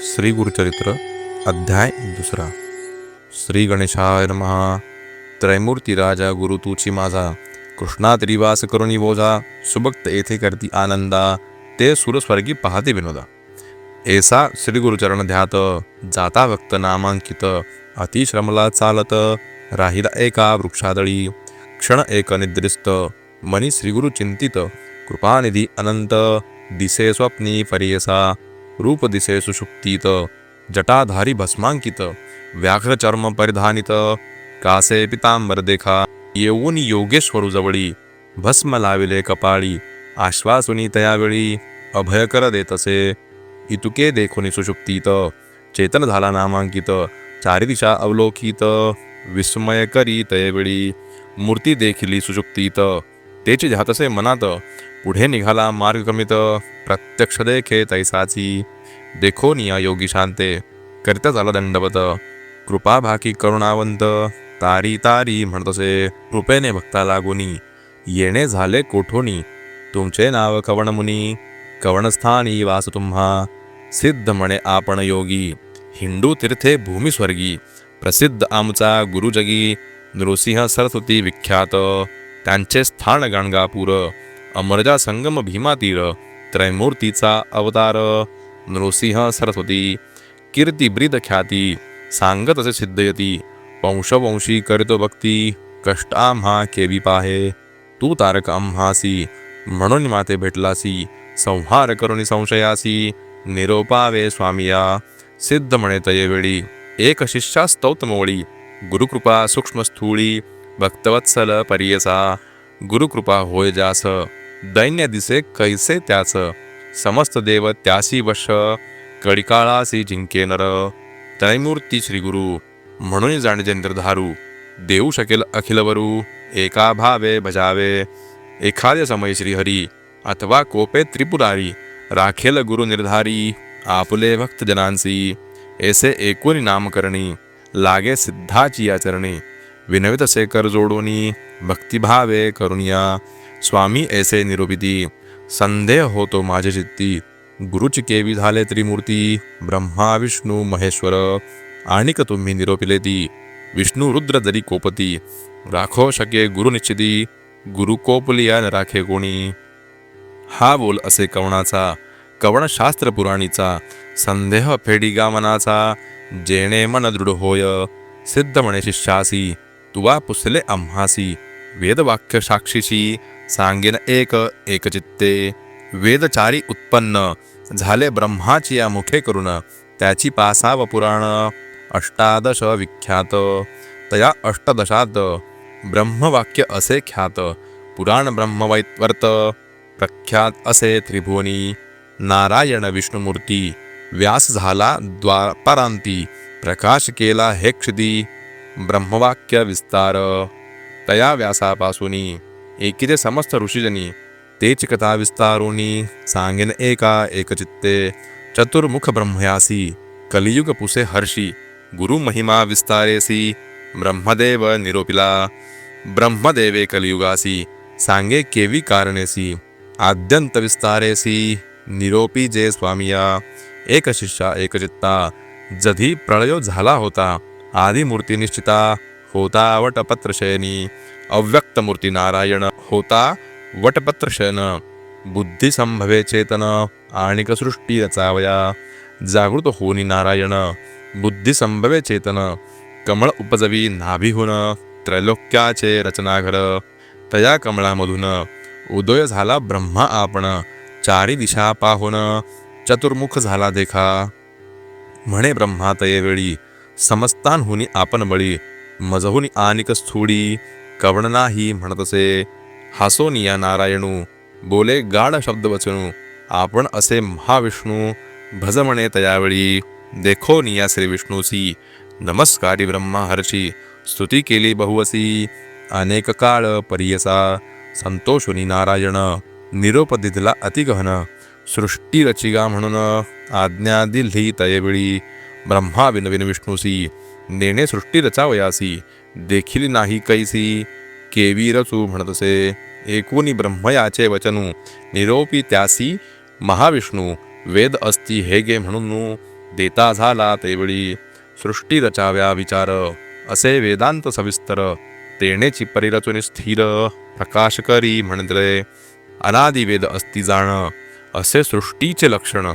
श्री गुरुचरित्र अध्याय 2. श्री गणेशाय नमः. त्रैमूर्ती राजा गुरु तूची माझा, कृष्णात रिवास करुणी बोजा, सुभक्त येथे करती आनंदा, ते सुरस्वर्गी पाहते विनोदा. ऐसा श्री गुरुचरण ध्यात, जाता भक्त नामांकित, अतिश्रमला चालत, राहिला एका वृक्षादळी, क्षण एक निद्रिस्त, मनी श्रीगुरु चिंतित, कृपानिधी अनंत, दिसे स्वप्नी परियसा, रूप दिसे सुषुप्तीत, जटाधारी भस्मांकित, व्याघ्र चर्म परिधानित, कासे पितांबर देखा, येऊन योगेश्वरू जवळी, भस्म लाविले कपाळी, आश्वासुनी तयावेळी, अभयकर देतसे, इतुके देखुनी सुषुप्तीत, चेतन झाला नामांकित, चारी दिशा अवलोकित, विस्मय करी तयवेळी, मूर्ती देखिली सुषुप्तीत, तेची ध्यातसे मनात, पुढे निघाला मार्ग क्रमित, प्रत्यक्ष देखे तैसाची, देखो निया योगी शांते, करता झाला दंडवत, कृपा भाकी करुणावंत, तारी तारी म्हणतसे, कृपेने भक्ता लागुनी, येणे झाले कोठोनी, तुमचे नाव कवण मुनी, कवणस्थानी वास तुम्हा, सिद्ध म्हणे आपण योगी, हिंदू तीर्थे भूमी स्वर्गी, प्रसिद्ध आमचा गुरुजगी, नृसिंह सरस्वती विख्यात, त्यांचे स्थान गाणगापूर, अमरजा संगम भीमातीर, त्रैमूर्तीचा अवतार, नृसिंह सरस्वती, कीर्ती ब्रीद ख्याती, सांगत असे सिद्धयती, वंशवंशी करितो भक्ती, कष्ट आम्हा केवी पाहे, तू तारक आम्हासी, म्हणून माते भेटलासी, संहार करुणी संशयासी, निरोपावे स्वामिया, सिद्ध म्हणे तयेवेळी, एक शिष्या स्तौतमोळी, गुरुकृपा सूक्ष्म स्थूळी, भक्तवत्सल परियसा, गुरुकृपा होय जास, दैन्य दिसे कैसे त्याच, समस्त देव त्यासी वश, कडिकाळासी जिंके नर, त्रैमूर्ती श्रीगुरु, म्हणून जाणजे निर्धारू, देऊ शकेल अखिलवरू, एका भावे भजावे, एखाद्या समय श्रीहरी, अथवा कोपे त्रिपुरारी, राखेल गुरु निर्धारी, आपुले भक्त जनांसी, ऐसे एकूणी नामकरणी, लागे सिद्धाची आचरणी, विनवित से कर जोडोनी, भक्तिभावे करुणिया, स्वामी ऐसे निरूपिती, संदेह होतो माझे चित्ती, गुरुची केवी झाले त्रिमूर्ती, ब्रह्मा विष्णू महेश्वर, आणिक तुम्ही निरोपिले ती, विष्णू रुद्र जरी कोपती, राखो शके गुरु निश्चिती, गुरु कोपलिया न राखे कोणी. हा बोल असे कवणाचा, कवण शास्त्र पुराणीचा, संदेह फेडिगा मनाचा, जेणे मन दृढ होय, सिद्ध म्हणे शिष्यासी, तुवा पुसले आम्हासी, वेदवाक्य साक्षीशी, सांगेन एक एकचित्ते, वेदचारी उत्पन्न, झाले ब्रह्माची या मुखे करून, त्याची पासाव पुराण, अष्टादश विख्यात, तया अष्टदशात, ब्रह्मवाक्य असे ख्यात, पुराण ब्रह्मवैवर्त, प्रख्यात असे त्रिभुवनी, नारायण विष्णुमूर्ती, व्यास झाला द्वापरांती, प्रकाश केला हे क्षिती, ब्रह्मवाक्य विस्तार, तया व्यासापासूनी, एकीचे समस्त ऋषीजनी, तेची कथा विस्तारोनी, सांगेन एका एकचित्ते, चतुर्मुख ब्रह्मयासी, कलियुग पुसे हर्षी, गुरु महिमा विस्तारेसी, ब्रह्मदेव निरोपिला, ब्रह्मदेवे कलियुगासी, सांगे केवी कारणेसी, आद्यंत विस्तारेसी, निरोपी जे स्वामिया, एक शिष्या एकचित्ता, जधी प्रळयो झाला होता, आदिमूर्ती निश्चिता, होता वटपत्रशयनी, अव्यक्त मूर्ती नारायण, होता वटपत्रशयन, बुद्धी संभवे चेतन, आणिक सृष्टी रचावया, जागृत होनी नारायण, बुद्धी संभवे चेतन, कमळ उपजवी नाभिहून, त्रैलोक्याचे रचनाघर, तया कमळामधून, उदय झाला ब्रह्मा आपण, चारी दिशा पाहून, चतुर्मुख झाला देखा, म्हणे ब्रह्मा तयेवेळी, समस्तांहुनी आपण बळी, मजहुनी आनिक स्थूळी, कवण नाही म्हणतसे, हासोनिया नारायणू, बोले गाढ शब्द वचनू, आपण असे महाविष्णू, भज म्हणे तयावेळी, देखो निया श्री विष्णूसी, नमस्कारी ब्रह्मा हर्षी, स्तुती केली बहुवसी, अनेक काळ परियसा, संतोषुनी नारायण, निरोप दिधला अतिगहन, सृष्टी रचिगा म्हणून, आज्ञा दिली तयेवेळी, ब्रह्मा विनविन विष्णूसी, नेणे सृष्टी रचावयासी, देखील नाही कैसी, केवी रचू म्हणतसे, एकूणी ब्रह्मयाचे वचनू, निरोपी त्यासी महाविष्णू, वेद अस्ति हेगे म्हणून, देता झाला तेवळी सृष्टी रचाव्या विचार, असे वेदांत सविस्तर तेनेची परिरचनी स्थिर, प्रकाश करी म्हणले अनादि वेद अस्ति जाण, असे सृष्टीचे लक्षण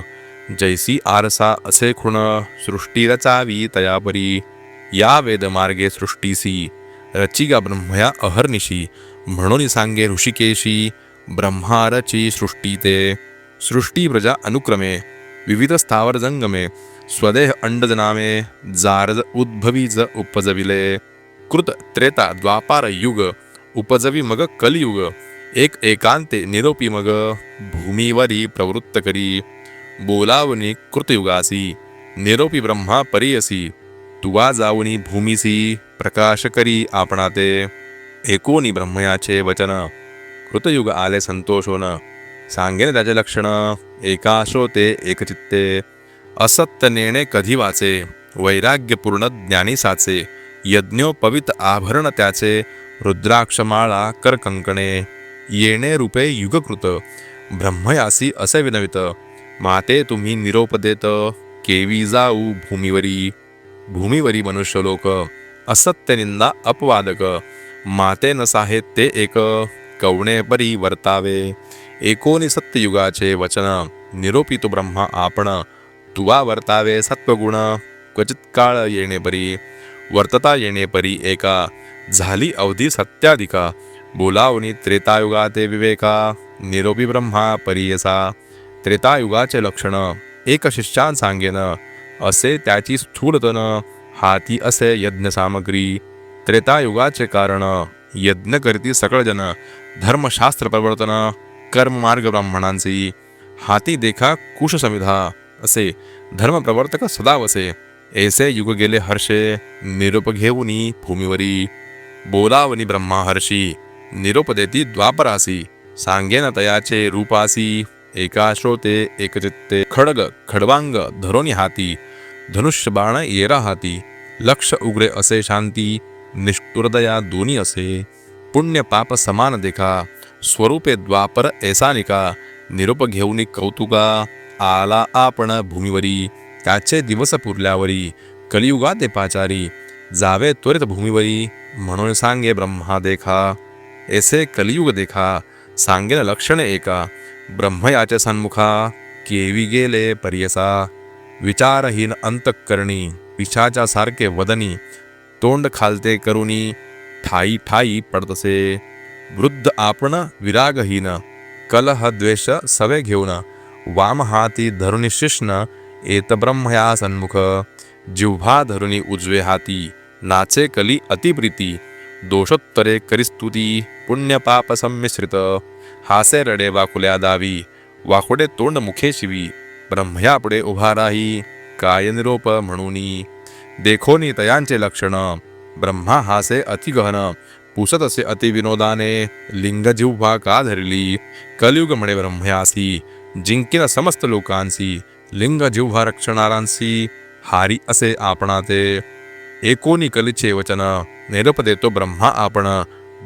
जैसी आरसा असे खुण, सृष्टी रचावी तयापरी या वेद मार्गे सृष्टीसी, रचिगा ब्रह्मया अहर्निशी म्हणून सांगे ऋषिकेशी, ब्रह्मारची सृष्टी ते सृष्टी प्रजा अनुक्रमे, विविध स्थावर जंगमे स्वदेह अंडजनामे, जारद उद्भवीज उपजविले कृत त्रेता द्वापार युग, उपजवी मग कलियुग एक एकांते निरोपी मग, भूमीवरी प्रवृत्त करी बोलावनी कृतयुगासी, निरोपी ब्रह्मा परियसी तुवा जाऊनी भूमीसी, प्रकाश करी आपणा ते एकोनी ब्रह्मयाचे वचन, कृतयुग आले संतोषोन सांगेन त्याचे लक्षण, एकाशो ते एकचित्ते असत्य नेणे कधी वाचे, वैराग्यपूर्ण ज्ञानी साचे यज्ञोपवित आभरण त्याचे, रुद्राक्षमाळा कर कंकणे येणे रूपे युगकृत, ब्रह्मयासी असे विनवित माते तुम्ही निरोप देत, केवी जाऊ भूमीवरी भूमीवरी मनुष्यलोक, असत्य निंदा अपवादक माते न साहेत ते एक, कवणे परी वर्तावे एकोनी सत्ययुगाचे वचन, निरोपी तो ब्रह्मा आपण तुवा वर्तावे सत्वगुण, क्वचित काळ येणे परी वर्तता येणे परी एका, झाली अवधी सत्याधिका बोलावनी त्रेतायुगा ते विवेका, निरोपी ब्रह्मा परियसा त्रेतायुगाचे लक्षण, एक शिष्यान सांगेन असे त्याची स्थूलतन, हाती असे यज्ञ सामग्री त्रेतायुगाचे कारण, यज्ञ करती सकळ जन धर्मशास्त्र प्रवर्तन, कर्ममार्ग ब्राह्मणांची हाती देखा कुश समिधा, असे धर्मप्रवर्तक सदा वसे ऐसे युग गेले हर्षे, निरोप घेऊनी भूमीवरी बोलावनी ब्रह्मा हर्षी, निरोप देती द्वापरासी सांगेन तयाचे रूपासी, एका श्रोते एकचित्ते खडग खडवांग धरोनी हाती, धनुष्य बाण येरा हाती, लक्ष उग्रे असे शांती, निष्ठुरदया दोन्ही असे पुण्य पाप समान देखा, स्वरूपे द्वापर ऐसा निका, निरोप घेऊनी कौतुका आला आपण भूमीवरी, त्याचे दिवस पुरल्यावरी कलियुगा ते पाचारी, जावे त्वरित भूमीवरी म्हणून सांगे ब्रह्मा देखा, ऐसे कलियुग देखा सांगेन लक्षण एका, ब्रह्मयाचे सन्मुखा केवी गेले परियसा, विचारहीन अंतःकरणी पिशाच्या सारखे वदनी, तोंड खालते करुनी ठाई ठाई पडतसे, वृद्ध आपण विरागहीन कलह द्वेष सवे घेऊन, वाम हाती धरुनी शिष्ण एत ब्रह्मया सन्मुख, जिव्हा धरुनी उजवे हाती नाचे कली अतिप्रीती, दोषोत्तरे करिस्तुती पुण्यपाप संमिश्रित, हासे रडे वाकुल्या दावी वाकुडे तोंड मुखे शिवी, ब्रह्मयापुढे उभा राही काय निरोप म्हणूनी, देखोनी तयांचे लक्षण ब्रह्मा हासे अतिगहन, पुसत असे अतिविनोदाने लिंग जिव्हा का धरली, कलियुग म्हणे ब्रह्मयासी जिंकिन समस्त लोकांसी, लिंग जिव्हा रक्षणारांसी हारी असे आपणा ते, एकोनी कलीचे वचन निरोप देतो ब्रह्मा आपण,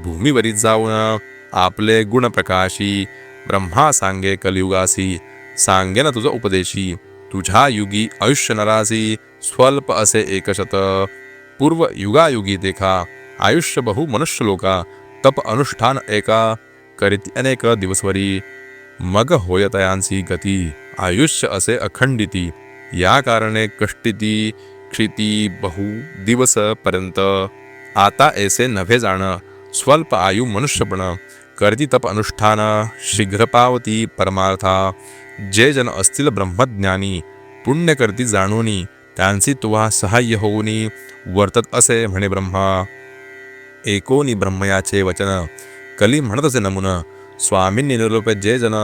भूमीवरी जाऊन आपले गुण प्रकाशी, ब्रह्मा सांगे कलियुगासी सांगेन तुझ उपदेशी, तुझ्या युगी आयुष्य नरासी स्वल्प असे एकशत, पूर्व युगायुगी देखा आयुष्य बहु मनुष्य लोका, तप अनुष्ठान एका करीती अनेक दिवसवरी, मग होय तयांसी गती आयुष्य असे अखंडिती, या कारणे कष्टिती क्षिती बहु दिवस पर्यंत, आता ऐसे नव्हे जाण स्वल्प आयु मनुष्यपण, करती तप अनुष्ठान शीघ्र पावती परमार्था, जे जन असतील ब्रह्मज्ञानी पुण्य करती जाणूनी, त्यांची तुवा सहाय्य होऊनी वर्तत असे म्हणे ब्रह्मा, एकोनी ब्रह्मयाचे वचन कली म्हणत असे नमुन, स्वामींनी निरोपे जे जन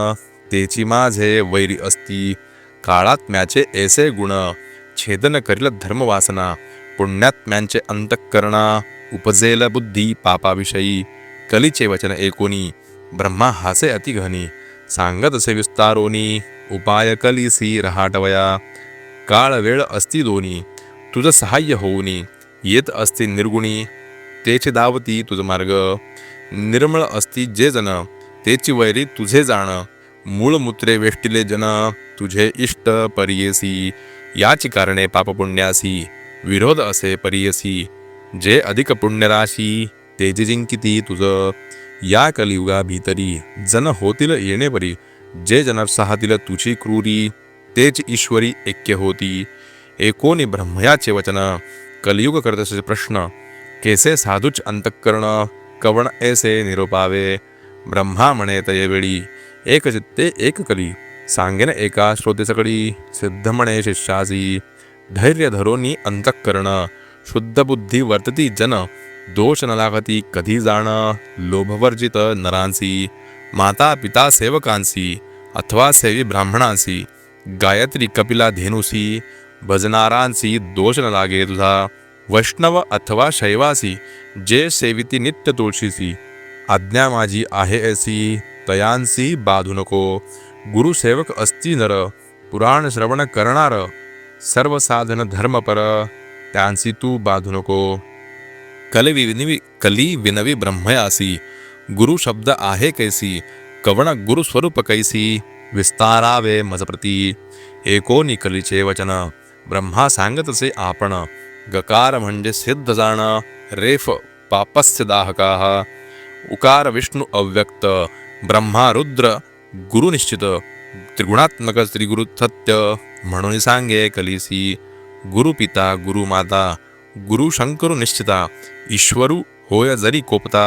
तेची माझे वैरी असती, काळात्म्याचे ऐसे गुण छेदन करील धर्मवासना, पुण्यात्म्यांचे अंतःकरणा उपजेल बुद्धी पापाविषयी, कलीचे वचन एकोनी ब्रह्मा हासे अतिगहनी, सांगत असे विस्तारोनी उपाय कलीसी रहाटवया, काळ वेळ असती दोनी तुझ सहाय्य होऊनी, येत असती निर्गुणी तेचे दावती तुझ मार्ग, निर्मळ असती जे जन तेची वैरी तुझे जाण, मूळ मूत्रे वेष्टिले जन तुझे इष्ट परियेसी, याची कारणे पापपुण्यासी विरोध असे परियसी. जे अधिक पुण्यराशी तेजे जिंकिती तुझ. या कलियुगा भीतरी जन होतील येणे परी. जे जन सहातील तुझी क्रूरी तेच ईश्वरी ऐक्य होती. एकोणी ब्रह्मयाचे वचन कलियुग करतसे प्रश्न. केसे साधूच अंतःकरण कवण ऐसे निरोपावे. ब्रह्मा म्हणे तयवेळी एक चित्ते एक कली. सांगेन एका श्रोते सकळी सिद्ध म्हणे शिष्यासी. धैर्य धरोनी अंतःकरण शुद्ध बुद्धी वर्तती जन. दोष न लागती कधी जाण लोभवर्जित नरांसी. माता पिता सेवकांसी अथवा सेवी ब्राह्मणांसी. गायत्री कपिला धेनुसी भजनारांसी दोष न लागे तुझा. वैष्णव अथवा शैवासी जे सेविती नित्य तुळशीसी. आज्ञा माझी आहे ऐसी तयांसी बाधू नको. गुरुसेवक असती नर पुराण श्रवण करणार. सर्व साधन धर्मपर त्यांसी तू बाधू नको. कली विनवी ब्रह्मयासी गुरु शब्द आहे कैसी. कवण गुरु स्वरूप कैसी विस्तारावे मजप्रती. एकोनी कलीचे वचन ब्रह्मा सांगतसे आपण. गकार म्हणजे सिद्ध जाण रेफ पापस्य दाहकाः. उकार विष्णू अव्यक्त ब्रह्मा रुद्र गुरु निश्चित. त्रिगुणात्मक त्रिगुरु सत्य म्हणून सांगे कलिसी. गुरु पिता गुरु माता गुरु शंकरू निश्चिता. ईश्वरू होय जरी कोपता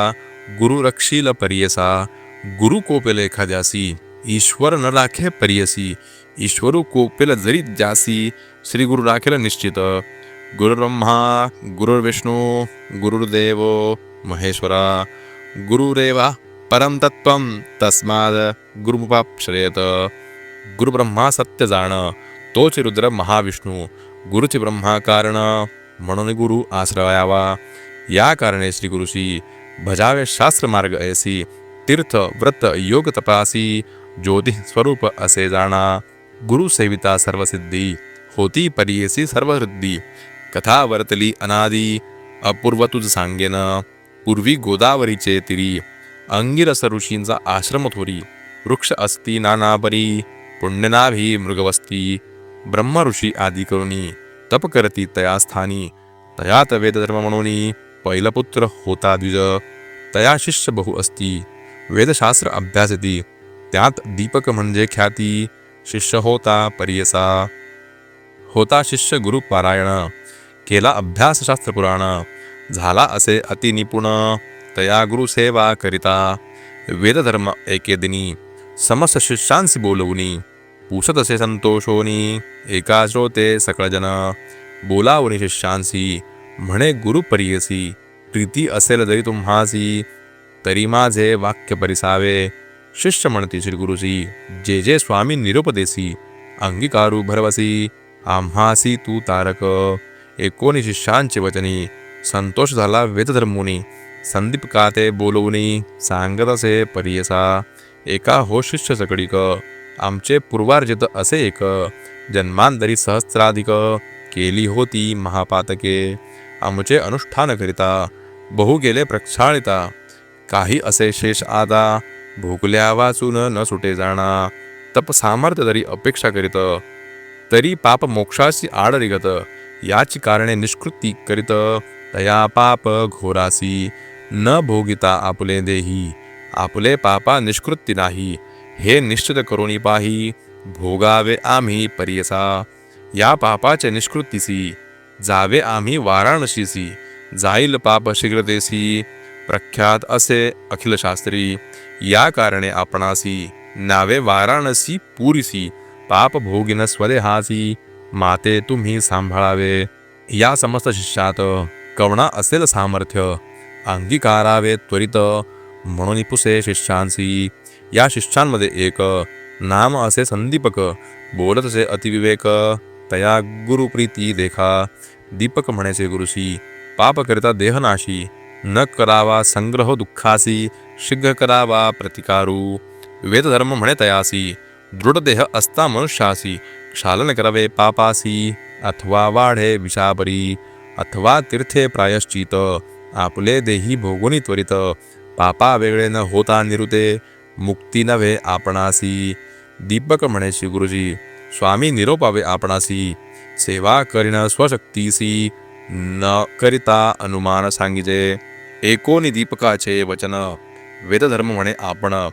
गुरु रक्षील परियसा. गुरु कोपेल एखाद्यासी ईश्वर न राखे परियसी. ईश्वरू कोपेल जरी जासी श्री गुरु राखेल निश्चित. गुरुर्ब्रह्मा गुरुर्विष्णू गुरुर्देव महेश्वरा. गुरुरेवा परम तत्त्वं तस्माद गुरुमुपाश्रयेत. गुरुब्रह्मा सत्य जाण तोच रुद्र महाविष्णू. गुरुची ब्रह्मा कारण म्हणून गुरु आश्रयावा. या कारणे श्री गुरुशी भजावे शास्त्र मार्ग ऐसी. तीर्थ व्रत योग तपासी ज्योती स्वरूप असे जाणा. गुरु सेविता सर्वसिद्धी होती परियसी सर्वहृद्दी. कथा वर्तली अनादी अपूर्व तुझ सांगेन. पूर्वी गोदावरीचे तिरी अंगिरस ऋषींचा आश्रम थोरी. वृक्ष असती नानापरी पुण्यनाभी मृगवस्ती. ब्रह्म ऋषी आदी करुणी तप करती तया स्थानी. तयात वेदधर्म म्हणून पैलपुत्र होता द्विज. तया शिष्य बहु असती वेदशास्त्र अभ्यासती. त्यात दीपक म्हणजे ख्याती शिष्य होता परियसा. होता शिष्य गुरु पारायण केला अभ्यास शास्त्र पुराण. झाला असे अतिनिपुण तया गुरु सेवा करिता. वेदधर्म एके दिनी समस्त शिष्यांसी बोलवुनी. पूसत असे संतोषोनी एका श्रोते सकळजन. बोलावुनी शिष्यांसी म्हणे गुरु परियसी. प्रीती असेल जरी तुम्हासी तरी माझे वाक्य परिसावे. शिष्य म्हणती श्री गुरुसी जे जे स्वामी निरुपदेसी. अंगीकारू भरवसी आम्हासी तू तारक. एकोणी शिष्यांचे वचनी संतोष झाला वेदधर्मुनी. संदीप काते बोलवुनी सांगत असे परियसा. एका हो शिष्य सकळीक आमचे पूर्वार्जित असे एक. जन्मांतरी सहस्राधिक केली होती महापातके. आमचे अनुष्ठान करिता बहु गेले प्रक्षाळिता. काही असे शेष आता भोगल्या वाचून न सुटे जाणा. तप सामर्थ्य तरी अपेक्षा करीत तरी पाप मोक्षाची आड निगत. याची कारणे निष्कृती करीत तया पाप घोरासी. न भोगिता आपुले देही आपुले पापा निष्कृती नाही. हे निश्चित करुणी पाही भोगावे आम्ही परियसा. या पापाचे निष्कृतीसी जावे आम्ही वाराणसीसी. जाईल पाप शीघ्रतेसी प्रख्यात असे अखिल शास्त्री. या कारणे आपणासी नावे वाराणसी पुरीसी. पाप भोगिन स्वदेहासी माते तुम्ही सांभाळावे. या समस्त शिष्यात कवणा असेल सामर्थ्य अंगीकारावे त्वरित. म्हणून पुसे शिष्यांसी. या शिष्यांमध्ये एक नाम असे संदीपक. बोलत असे अतिविवेक तया गुरुप्रीती देखा. दीपक म्हणेचे गुरुसी पाप करिता देहनाशी. न करावा संग्रह दुःखासी शीघ्र करावा प्रतिकारू. वेदधर्म म्हणे तयासी दृढ देह असता मनुष्यासी. क्षालन करावे पापासी अथवा वाढे विषापरी. अथवा तीर्थे प्रायश्चित आपले देही भोगुनी त्वरित. पापा वेगळे न होता निरुते मुक्ती नव्हे आपणासी. दीपक म्हणे श्री गुरुजी स्वामी निरोपावे आपणासी. सेवा करीन स्वशक्तीसी, न करिता अनुमान सांगिजे. एकोनी दीपकाचे वचन, वेदधर्म म्हणे आपण.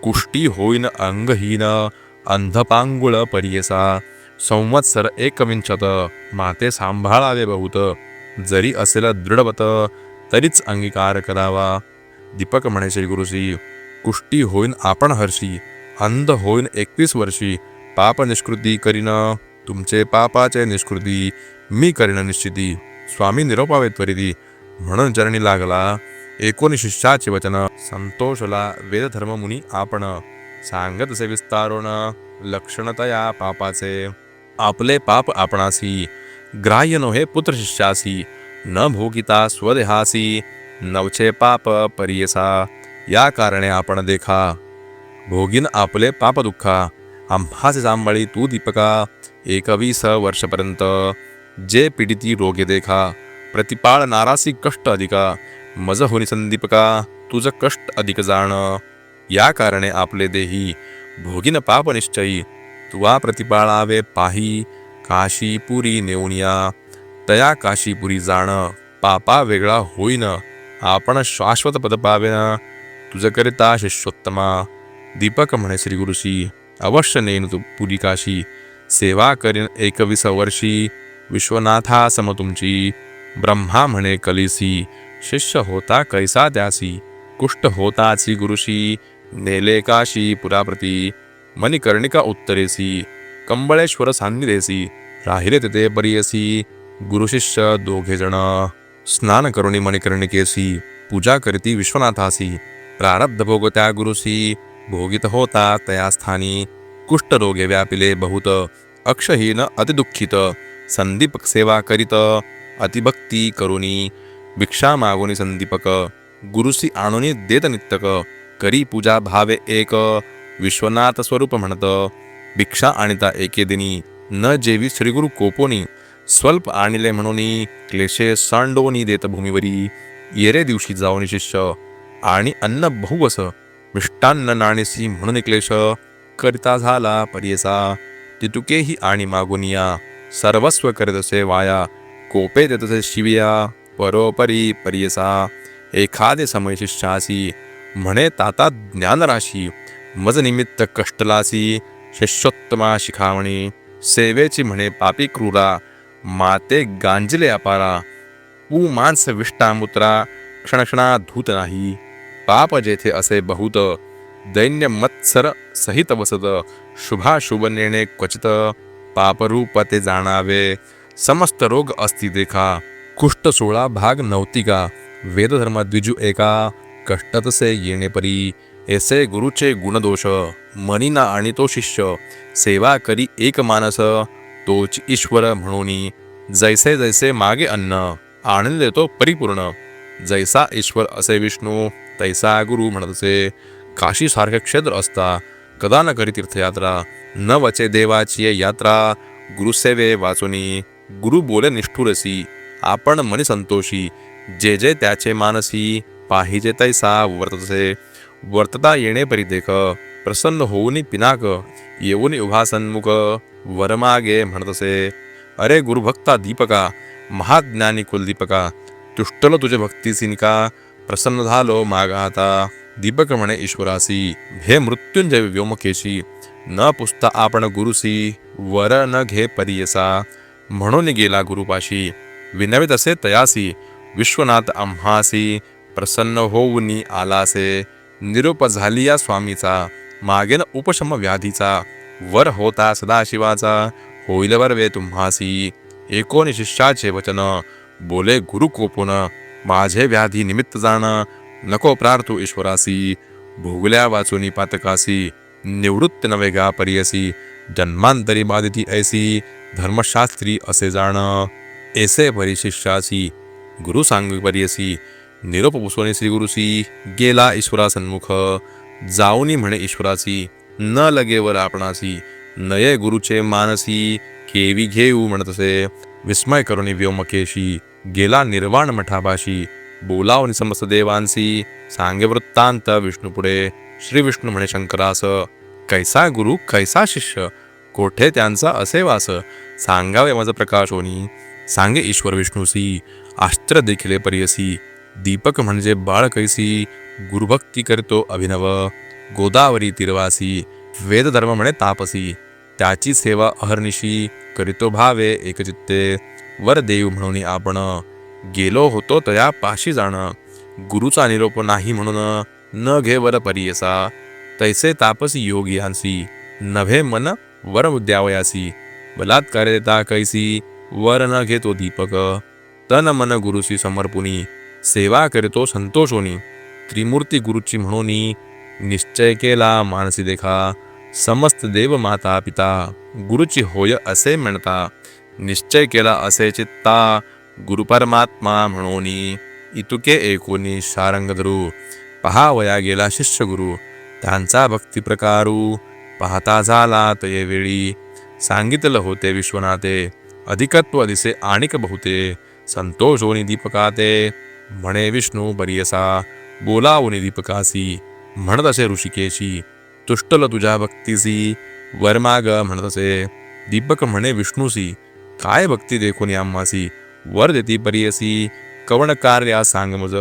कुष्टी होईन अंगहीन, अंधपांगुळ परियसा. संवत्सर एकविंशत, माते सांभाळावे बहुत. जरी असेल दृढवत, तरीच अंगीकार करावा. दीपक म्हणे श्री गुरुसी, कुष्टी होईन आपण हर्षी, अंध होईन 21 वर्षी. पाप निष्कृती करीन, तुमचे पापाचे निष्कृती मी करीन निश्चिती. स्वामी निरोपावे त्वरिती, म्हणून चरणी लागला. 19 शिष्याचे वचन, संतोषला वेदधर्म मुनी आपण. सांगत से विस्तारोण, लक्षणतया पापाचे. आपले पाप आपणासी, ग्राह्य नोहे पुत्र शिष्यासी. न भोगिता स्वदेहासी, नवचे पाप परियसा. या कारणे आपण देखा, भोगीन आपले पाप दुःखा. आम्हाचे सांभाळी तू दीपका, 21 वर्षपर्यंत. जे पीडिती रोगे देखा, प्रतिपाळ नारासी कष्ट अधिका. मज होनी संदीपका, तुझ कष्ट अधिक जाण. या कारणे आपले देही, भोगीन पाप निश्चयी. तुवा प्रतिपाळावे पाही, काशीपुरी नेऊनिया. तया काशीपुरी जाण, पापा वेगळा होईन. आपण शाश्वत पद पावेन, तुझ करिता शिष्योत्तमा. दीपक म्हणे श्री गुरुसी, अवश्य नेन तू पुरी काशी. सेवा करीन 21 वर्षी, विश्वनाथा सम तुमची. ब्रह्मा म्हणे कलिसी, शिष्य होता कैसा त्यासी. कुष्ठ होताची गुरुशी, नेले काशी पुराप्रती. मणिकर्णिका उत्तरेसी, कंबळेश्वर सान्निधेसी. राहिले तेथे परियसी, गुरुशिष्य दोघे जण. स्नान करुणी मणिकर्णिकेसी, पूजा करीती विश्वनाथासी. प्रारब्ध भोग त्या गुरुसी, भोगित होता तया स्थानी. कुष्ठरोगे व्यापिले बहुत, अक्षहीन अतिदुःखित. संदीपक सेवा करीत, अतिभक्ती करुणी. भिक्षा मागुनी संदीपक, गुरुसी आणुनी देत नित्यक. करी पूजा भावे एक, विश्वनाथ स्वरूप म्हणत. भिक्षा आणिता एके दिनी, न जेवी श्रीगुरु कोपोनी. स्वल्प आणिले म्हणूनी, क्लेशे सांडोनी देत भूमीवरी. येरे दिवशी जाऊनी शिष्य, आणि अन्न बहुवस. मिष्टान्न नाणीसी म्हणून क्लेश, करिता झाला परियसा. तितुकेही आणि मागुनिया, सर्वस्व करीतसे वाया. कोपे देतसे शिविया, परोपरी परियसा. एखादे समय शिष्यासी, म्हणे ताता ज्ञानराशी. मज निमित्त कष्टलासी, शिष्योत्तमा शिखावणी. सेवेची म्हणे पापी क्रूरा, माते गांजले अपारा. पू मांस विष्टामुत्रा, क्षणक्षणा धूत नाही. पाप जेथे असे बहुत, दैन्य मत्सर सहित वसत. शुभाशुभ नेणे क्वचित, पापरूप ते जाणावे. समस्त रोग असती देखा, कुष्ठ 16 भाग नवतिका. वेदधर्म द्विजू एका, कष्टतसे येणे परी. ऐसे गुरुचे गुणदोष, मनीना आणि तो शिष्य. सेवा करी एक मानस, तोच ईश्वर म्हणूनी. जैसे जैसे मागे अन्न, आनंद देतो परिपूर्ण. जैसा ईश्वर असे विष्णू, तैसा गुरु म्हणतसे. काशी सारखे क्षेत्र असता, कदा न करी तीर्थयात्रा. न वचे देवाची यात्रा, गुरुसेवे वाचुनी. गुरु बोले निष्ठुरसी, आपण मनी संतोषी. जे जे त्याचे मानसी, पाहिजे तैसा वर्तसे. वर्तता येणे परी देख, प्रसन्न होऊनी पिनाक. येऊनी उभा सन्मुख, वरमागे म्हणतसे. अरे गुरुभक्ता दीपका, महाज्ञानी कुलदीपका. तुष्टलो तुझे भक्तीसी निका, प्रसन्न झालो मागा आता. दीपक म्हणे ईश्वरासी, हे मृत्युंजय व्योमकेशी. न पुसता आपण गुरुसी, वर न घे परियसा. म्हणून गेला गुरुपाशी, विनवित असे तयासी. विश्वनाथ आम्हासी, प्रसन्न होऊनी आलासे. निरोप झालिया स्वामीचा, मागेन उपशम व्याधीचा. वर होता सदाशिवाचा, होईल वरवे तुम्हासी. 19 शिष्याचे वचन, बोले गुरु कोपून. माझे व्याधी निमित्त जाण, नको प्रार्थू ईश्वरासी. भोगल्या वाचुनी पातकासी, निवृत्त नवेगा परियसी. जन्मांतरी बाधिती ऐसी, धर्मशास्त्री असे जाण. ऐसे परी शिष्यासी, गुरु सांग परियसी. निरोप पुसवणे श्री गुरुसी, गेला ईश्वरा सन्मुख. जाऊनी म्हणे ईश्वरासी, न लगेवर आपणासी. नये गुरुचे मानसी, केवी घेऊ म्हणतसे. विस्मय करुणी व्योमकेशी, गेला निर्वाण मठापाशी. बोलावनी समस्त देवांसी, सांगे वृत्तांत विष्णुपुढे. श्री विष्णू म्हणे शंकरास, कैसा गुरु कैसा शिष्य. कोठे त्यांचा असे वास, सांगावे मज प्रकाशोनी. सांगे ईश्वर विष्णूसी, आश्चर्य देखिले परियसी. दीपक म्हणजे बाळ कैसी, गुरुभक्ती करतो अभिनव. गोदावरी तिरवासी, वेद धर्म म्हणे तापसी. त्याची सेवा अहर्निशी, करीतो भावे एकचित्ते. वर देव म्हणून आपण, गेलो होतो तया पाशी जाण. गुरुचा निरोप नाही म्हणून, न घे वर परियसा. तैसे तापसी योगियांसी, नभे मन वर द्यावयासी. बलात्कार देता कैसी, वर न घेतो दीपक. तन मन गुरुसी समर्पुनी, सेवा करतो संतोषोनी. त्रिमूर्ती गुरुची म्हणूनी, निश्चय केला मानसी देखा. समस्त देव माता पिता, गुरुची होय असे म्हणता. निश्चय केला असे चित्ता, गुरु परमात्मा म्हणूनी. इतुके एकोनी शारंग धरू, पहावया गेला शिष्य गुरु. त्यांचा भक्ती प्रकारू, पाहता झाला तये वेळी. सांगितलं होते विश्वनाथे, अधिकत्व दिसे आणिक बहुते. संतोषोनी दीपकाते, म्हणे विष्णू परियसा. बोलावोनी दीपकासी, म्हणत असे ऋषिकेशी. तुष्टल तुझ्या भक्तीसी, वरमाग म्हणत असे. दीपक म्हणे विष्णूसी, काय भक्ती देखोनी आम्हासी. वर देती परियसी, कवण कार्या सांग मज.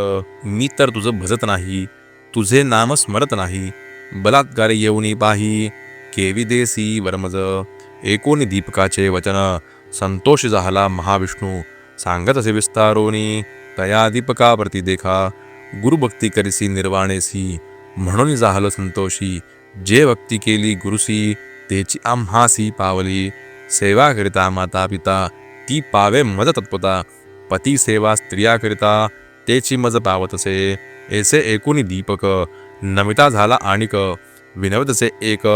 मी तर तुझं भजत नाही, तुझे नाम स्मरत नाही. बलात्कार येऊनी पाही, केवी देसी वरमज. एकोनी दीपकाचे वचन, संतोष झाला महाविष्णू. सांगत असे विस्तारोनी, तया दीपका प्रती देखा. गुरुभक्ती करिसी निर्वाणेसी, म्हणून झालं संतोषी. जे भक्ती केली गुरुसी, तेची आम्हासी पावली. सेवा करिता माता पिता, ती पावे मज तत्पता. पती सेवा स्त्रिया करिता, तेची मज पावतसे. ऐसे एकोणी दीपक, नमिता झाला आणिक. विनवतसे एक,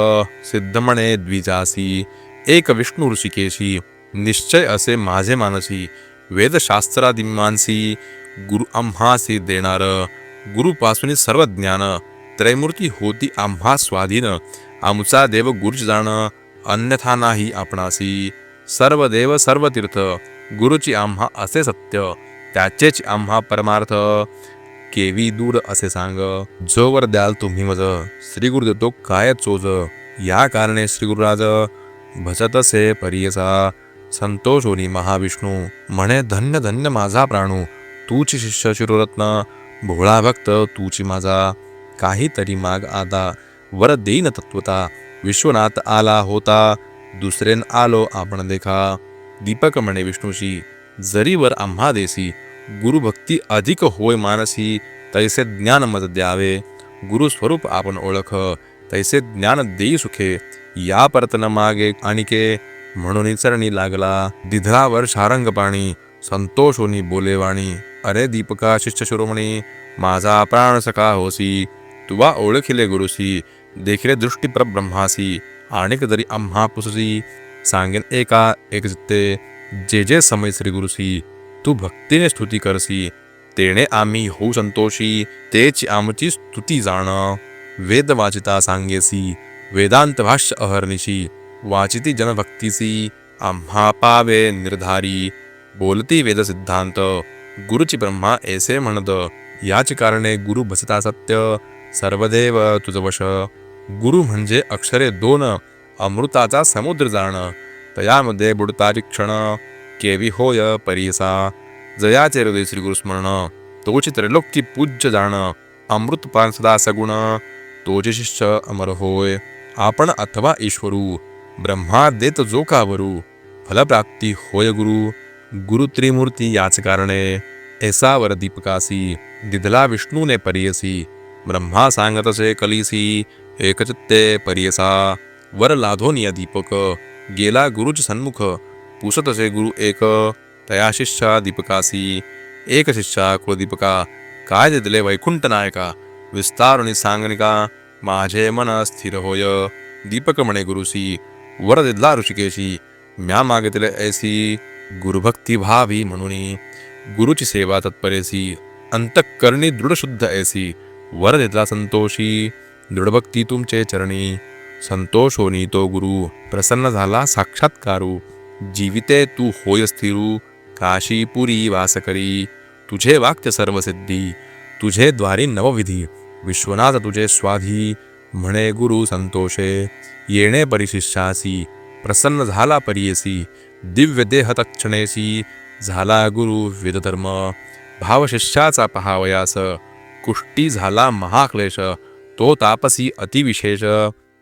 सिद्ध म्हणे द्विजासी. एक विष्णू ऋषिकेशी, निश्चय असे माझे मानसी. वेदशास्त्रादिमानसी, गुरु आम्हासी देणार. गुरुपासून सर्व ज्ञान, त्रैमूर्ती होती आम्हा स्वाधीन. आमचा देव गुरुच जाण, अन्यथा नाही आपणासी. सर्व देव सर्व तीर्थ, गुरुची आम्हा असे सत्य. त्याचेच आम्हा परमार्थ, केवी दूर असे सांग. जोवर द्याल तुम्ही मज, श्री गुरु देतो काय चोज. या कारणे श्री गुरुराज, भजतसे परियसा. संतोषोनी महाविष्णू, म्हणे धन्य धन्य माझा प्राणू. तूची शिष्य शिरोरत्न, भोळा भक्त तूची माझा. काहीतरी माग आता, वर देईन तत्वता. विश्वनाथ आला होता, दुसरेन आलो आपण देखा. दीपक म्हणे विष्णूशी, जरी वर आम्हा देसी. गुरुभक्ती अधिक होय मानसी, तैसे ज्ञान मज द्यावे. गुरुस्वरूप आपण ओळख, तैसे ज्ञान देई सुखे. या परतन मागे आणिके, म्हणून चरणी लागला. दिधरावर शारंग पाणी, संतोषोनी बोलेवाणी. अरे दीपका शिष्य शिरोमणी, माझा प्राण सखा होसी. तुवा ओळखिले गुरुसी, देखिले दृष्टी परब्रह्मासी. आणिक जरी आम्हा पुससी, सांगेन एका एक चित्ते. जे जे समय श्री गुरुसी, तू भक्तीने स्तुती करसी. तेणे आम्ही होऊ संतोषी, तेच आमची स्तुती जाण. वेद वाचिता सांगेसी, वेदांत भाष्य अहर्निशी. वाचिती जनभक्तीसी, आम्हा पावे निर्धारी. बोलती वेद सिद्धांत, गुरुची ब्रह्मा ऐसे म्हणत. याच कारणे गुरु भसता सत्य, सर्वदेव तुझ वश. गुरु म्हणजे अक्षरे दोन, अमृताचा समुद्र जाण. तयामध्ये बुडताची क्षण, केवी होय परियसा. जयाचे हृदय श्री गुरुस्मरण, तोची त्रैलोक्य पूज्य जाण. अमृतपान सदा सगुण, तोचे शिष्य अमर होय. आपण अथवा ईश्वरू, ब्रह्मा देत जो का वरू. फलप्राप्ती होय गुरु, गुरु त्रिमूर्ती याच कारणे. ऐसा वर दीपकासी, दिधला विष्णूने परियसी. ब्रह्मा सांगतसे कलीसी, एकचित्ते परियसा. वर लाधोनिया दीपक, गेला गुरुच सन्मुख. पुसतसे गुरु एक, तया शिष्या दीपकासी. एक शिष्या कुलदीपका, काय दिदले वैकुंठ नायका. विस्तारुनी सांगनिका, माझे मन स्थिर होय. दीपक म्हणे गुरुसी, वर दिदला ऋषिकेशी. म्या मागितले ऐसी, गुरुभक्ती भावी म्हणूनी. गुरुची सेवा तत्परेसी, अंतःकरणी दृढशुद्ध ऐसी. वर दिदला संतोषी, दृढभक्ती तुमचे चरणी. संतोषोनी तो गुरु, प्रसन्न झाला साक्षात्कारू. जीविते तू होय स्थिरू, काशीपुरी वास करी. तुझे वाक्य सर्वसिद्धी, तुझे द्वारी नवविधी. विश्वनाथ तुझे स्वाधी, म्हणे गुरु संतोषे. येणे परिशिष्यासी, प्रसन्न झाला परियेसी, दिव्य देह तत्क्षणेसी, झाला गुरु वेदधर्म, भाव शिष्याचा पहावयास, कुष्टी झाला महाक्लेश, तो तापसी अतिविशेष,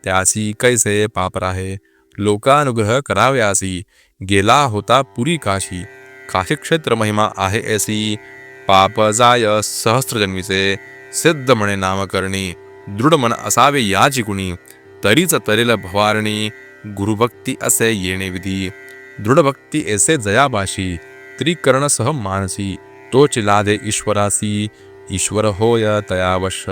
त्यासी कैसे पाप राहे, लोकानुग्रह कराव्यासी, गेला होता पुरी काशी, काशी क्षेत्र महिमा आहे ऐसी, पाप जाय सहस्त्रजन्मीचे, सिद्ध म्हणे नामकरणी, दृढ मन असावे याची कुणी, तरीच तरेल भवारणी, गुरुभक्ती असे येणे विधी, दृढभक्ती ऐसे जयाबाशी, त्रिकरणसह मानसी, तोच लादे ईश्वरासी, ईश्वर होय तयावश,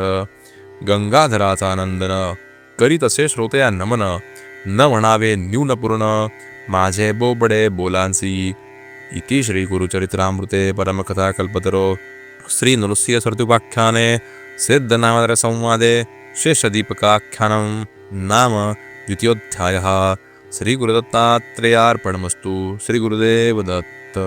गंगाधराचा नंदन, करीत असे श्रोतया नमन, न म्हणावे न्यूनपूर्ण, माझे बोबडे बोलांसी. इति श्री गुरुचरित्रामृते परमकथा कल्पतरो श्री नृसिंह सरतुपाख्याने सिद्धनामधर संवादे शेषदीपकाख्यानं नाम द्वितीयोऽध्यायः. श्री गुरुदत्तात्रेयार्पणमस्तु. श्री गुरुदेव दत्त.